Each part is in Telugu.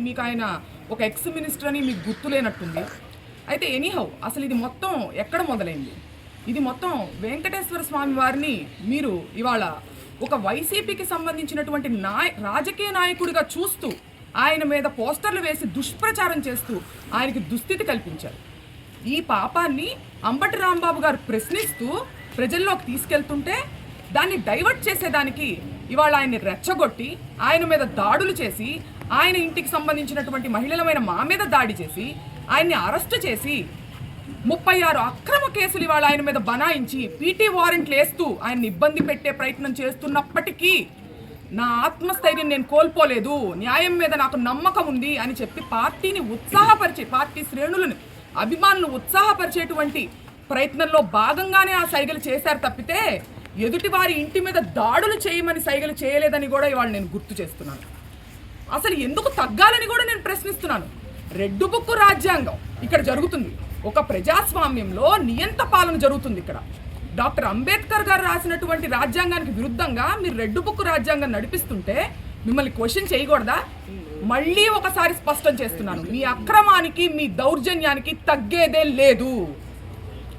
మీకు ఆయన ఒక ఎక్స్ మినిస్టర్ అని మీకు గుర్తులేనట్టుంది. అయితే ఎనీహౌ అసలు ఇది మొత్తం ఎక్కడ మొదలైంది? ఇది మొత్తం వెంకటేశ్వర స్వామి వారిని మీరు ఇవాళ ఒక వైసీపీకి సంబంధించినటువంటి రాజకీయ నాయకుడిగా చూస్తూ ఆయన మీద పోస్టర్లు వేసి దుష్ప్రచారం చేస్తూ ఆయనకి దుస్థితి కల్పించారు. ఈ పాపాన్ని అంబటి రాంబాబు గారు ప్రశ్నిస్తూ ప్రజల్లోకి తీసుకెళ్తుంటే దాన్ని డైవర్ట్ చేసేదానికి ఇవాళ ఆయన్ని రెచ్చగొట్టి ఆయన మీద దాడులు చేసి ఆయన ఇంటికి సంబంధించినటువంటి మహిళలమైన మా మీద దాడి చేసి ఆయన్ని అరెస్టు చేసి 36 అక్రమ కేసులు ఇవాళ ఆయన మీద బనాయించి పీటీ వారెంట్లు వేస్తూ ఆయన్ని ఇబ్బంది పెట్టే ప్రయత్నం చేస్తున్నప్పటికీ నా ఆత్మస్థైర్యం నేను కోల్పోలేదు, న్యాయం మీద నాకు నమ్మకం ఉంది అని చెప్పి పార్టీని ఉత్సాహపరిచే, పార్టీ శ్రేణులను అభిమానులు ఉత్సాహపరిచేటువంటి ప్రయత్నంలో భాగంగానే ఆ సైగలు చేశారు తప్పితే ఎదుటి వారి ఇంటి మీద దాడులు చేయమని సైగలు చేయలేదని కూడా ఇవాళ నేను గుర్తు చేస్తున్నాను. అసలు ఎందుకు తగ్గాలని కూడా నేను ప్రశ్నిస్తున్నాను. రెడ్ బుక్ రాజ్యాంగం ఇక్కడ జరుగుతుంది. ఒక ప్రజాస్వామ్యంలో నియంత పాలన జరుగుతుంది. ఇక్కడ డాక్టర్ అంబేద్కర్ గారు రాసినటువంటి రాజ్యాంగానికి విరుద్ధంగా మీరు రెడ్ బుక్ రాజ్యాంగం నడిపిస్తుంటే మిమ్మల్ని క్వశ్చన్ చేయకూడదా? మళ్ళీ ఒకసారి స్పష్టం చేస్తున్నాను, మీ అక్రమానికి మీ దౌర్జన్యానికి తగ్గేదే లేదు.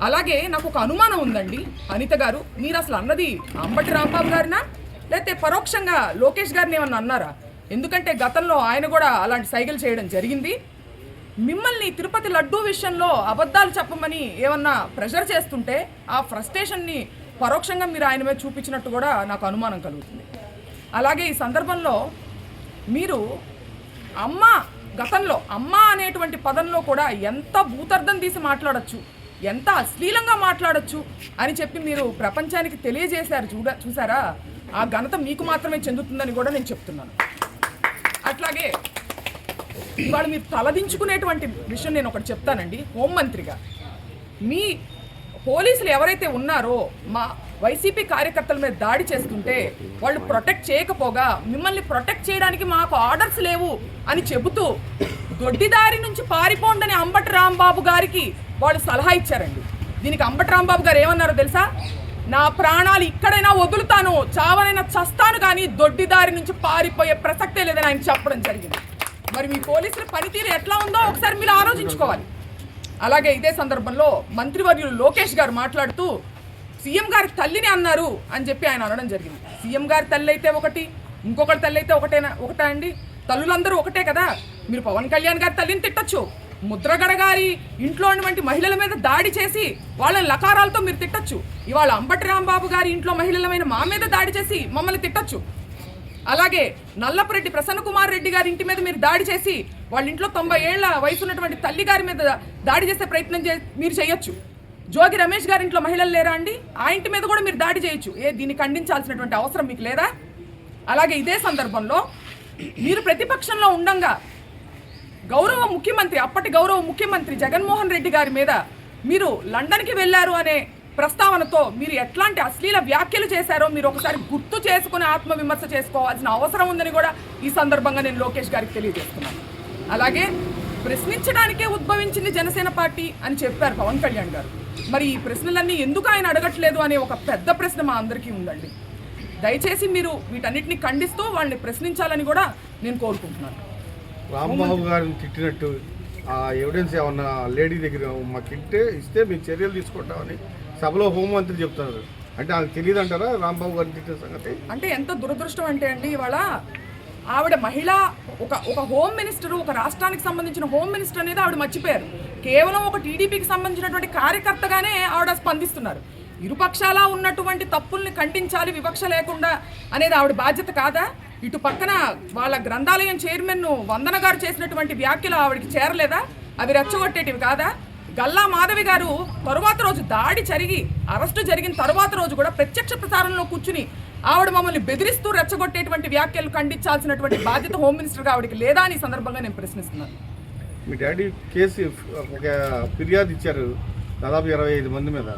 అలాగే నాకు ఒక అనుమానం ఉందండి అనిత గారు, మీరు అసలు అన్నది అంబటి రాంబాబు గారినా లేకపోతే పరోక్షంగా లోకేష్ గారిని ఏమన్నా అన్నారా? ఎందుకంటే గతంలో ఆయన కూడా అలాంటి సైగలు చేయడం జరిగింది. మిమ్మల్ని తిరుపతి లడ్డూ విషయంలో అబద్ధాలు చెప్పమని ఏమన్నా ప్రెషర్ చేస్తుంటే ఆ ఫ్రస్ట్రేషన్ని పరోక్షంగా మీరు ఆయన మీద చూపించినట్టు కూడా నాకు అనుమానం కలుగుతుంది. అలాగే ఈ సందర్భంలో మీరు గతంలో అమ్మ అనేటువంటి పదంలో కూడా ఎంత భూతర్థం తీసి మాట్లాడచ్చు, ఎంత అశ్లీలంగా మాట్లాడచ్చు అని చెప్పి మీరు ప్రపంచానికి తెలియజేశారు. చూసారా? ఆ ఘనత మీకు మాత్రమే చెందుతుందని కూడా నేను చెప్తున్నాను. అట్లాగే ఇవాళ మీరు తలదించుకునేటువంటి విషయం నేను ఒకటి చెప్తానండి. హోంమంత్రిగా మీ పోలీసులు ఎవరైతే ఉన్నారో మా వైసీపీ కార్యకర్తల మీద దాడి చేస్తుంటే వాళ్ళు ప్రొటెక్ట్ చేయకపోగా మిమ్మల్ని ప్రొటెక్ట్ చేయడానికి మాకు ఆర్డర్స్ లేవు అని చెబుతూ దొడ్డిదారి నుంచి పారిపోండని అంబటి రాంబాబు గారికి వాళ్ళు సలహా ఇచ్చారండి. దీనికి అంబటి రాంబాబు గారు ఏమన్నారో తెలుసా? నా ప్రాణాలు ఇక్కడైనా వదులుతాను, చావనైనా చస్తాను, కానీ దొడ్డిదారి నుంచి పారిపోయే ప్రసక్తే లేదని ఆయన చెప్పడం జరిగింది. మరి మీ పోలీసుల పనితీరు ఎట్లా ఉందో ఒకసారి మీరు ఆలోచించుకోవాలి. అలాగే ఇదే సందర్భంలో మంత్రివర్యులు లోకేష్ గారు మాట్లాడుతూ సీఎం గారి తల్లిని అన్నారు అని చెప్పి ఆయన అనడం జరిగింది. సీఎం గారి తల్లి అయితే ఒకటి, ఇంకొకటి తల్లి అయితే ఒకటే అండి? తల్లులందరూ ఒకటే కదా. మీరు పవన్ కళ్యాణ్ గారి తల్లిని తిట్టచ్చు, ముద్రగడ గారి ఇంట్లో ఉన్నటువంటి మహిళల మీద దాడి చేసి వాళ్ళని లకారాలతో మీరు తిట్టచ్చు. ఇవాళ అంబటి రాంబాబు గారి ఇంట్లో మహిళలమైన మా మీద దాడి చేసి మమ్మల్ని తిట్టచ్చు. అలాగే నల్లపురెడ్డి ప్రసన్న కుమార్ రెడ్డి గారి ఇంటి మీద మీరు దాడి చేసి వాళ్ళ ఇంట్లో 90 ఏళ్ల వయసు ఉన్నటువంటి తల్లి గారి మీద దాడి చేసే ప్రయత్నం మీరు చేయొచ్చు. జోగి రమేష్ గారి ఇంట్లో మహిళలు లేరా అండి? ఆ ఇంటి మీద కూడా మీరు దాడి చేయొచ్చు. దీన్ని ఖండించాల్సినటువంటి అవసరం మీకు లేదా? అలాగే ఇదే సందర్భంలో మీరు ప్రతిపక్షంలో ఉండంగా అప్పటి గౌరవ ముఖ్యమంత్రి జగన్మోహన్ రెడ్డి గారి మీద మీరు లండన్కి వెళ్ళారు అనే ప్రస్తావనతో మీరు ఎట్లాంటి అశ్లీల వ్యాఖ్యలు చేశారో మీరు ఒకసారి గుర్తు చేసుకుని ఆత్మవిమర్శ చేసుకోవాల్సిన అవసరం ఉందని కూడా ఈ సందర్భంగా నేను లోకేష్ గారికి తెలియజేస్తున్నాను. అలాగే ప్రశ్నించడానికే ఉద్భవించింది జనసేన పార్టీ అని చెప్పారు పవన్ కళ్యాణ్ గారు. మరి ఈ ప్రశ్నలన్నీ ఎందుకు ఆయన అడగట్లేదు అనే ఒక పెద్ద ప్రశ్న మా అందరికీ ఉందండి. దయచేసి మీరు వీటన్నిటిని ఖండిస్తూ వాళ్ళని ప్రశ్నించాలని కూడా నేను కోరుకుంటున్నాను. రాంబాబు గారిని తిట్టినట్టు ఆ ఎవిడెన్స్ ఏమన్నా లేడీ దగ్గర మాకు ఇస్తే మేము చర్యలు తీసుకుంటామని సభలో హోంమంత్రి చెప్తున్నారు. అంటే ఆమెకు తెలియదు అంటారా రాంబాబు గారిని తిట్టిన సంగతి? అంటే ఎంత దురదృష్టం అంటే అండి, ఇవాళ ఆవిడ మహిళ, ఒక హోమ్ మినిస్టర్, ఒక రాష్ట్రానికి సంబంధించిన హోమ్ మినిస్టర్ అనేది ఆవిడ మర్చిపోయారు. కేవలం ఒక టీడీపీకి సంబంధించినటువంటి కార్యకర్తగానే ఆవిడ స్పందిస్తున్నారు. ఇరుపక్షాల ఉన్నటువంటి తప్పుల్ని ఖండించాలి వివక్ష లేకుండా అనేది ఆవిడ బాధ్యత కాదా? ఇటు పక్కన వాళ్ళ గ్రంథాలయం చైర్మన్ వందన గారు చేసినటువంటి వ్యాఖ్యలు ఆవిడకి చేరలేదా? అవి రెచ్చగొట్టేటివి కాదా? గల్లా మాధవి గారు తరువాత రోజు దాడి జరిగి అరెస్టు జరిగిన తరువాత రోజు కూడా ప్రత్యక్ష ప్రసారంలో కూర్చుని ఆవిడ మమ్మల్ని బెదిరిస్తూ రెచ్చగొట్టేటువంటి వ్యాఖ్యలు ఖండించాల్సినటువంటి బాధ్యత హోమ్ మినిస్టర్గా ఆవిడకి లేదా అని సందర్భంగా నేను ప్రశ్నిస్తున్నాను. మీ డాడీ కేసు ఒక ఫిర్యాదు ఇచ్చారు దాదాపు 25 మంది మీద.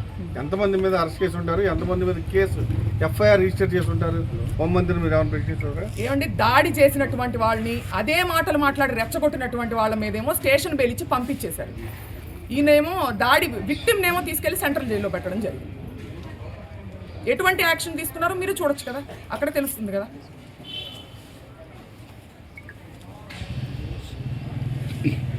ఎంతమంది మీద అరెస్ట్ చేసి ఉంటారు, ఎంతమంది మీద కేసు ఎఫ్ఐఆర్ రిజిస్టర్ చేసి ఉంటారు? హోంమంత్రిని మీరు ఏమైనా ప్రశ్నిస్తారా? ఏమండి, దాడి చేసినటువంటి వాళ్ళని అదే మాటలు మాట్లాడి రెచ్చగొట్టినటువంటి వాళ్ళ మీదేమో స్టేషన్ బెయిల్ ఇచ్చి పంపించేశారు. ఈయనేమో విక్టిమ్నేమో తీసుకెళ్లి సెంట్రల్ జైల్లో పెట్టడం జరిగింది. ఎటువంటి యాక్షన్ తీసుకున్నారో మీరు చూడొచ్చు కదా, అక్కడ తెలుస్తుంది కదా. ఇది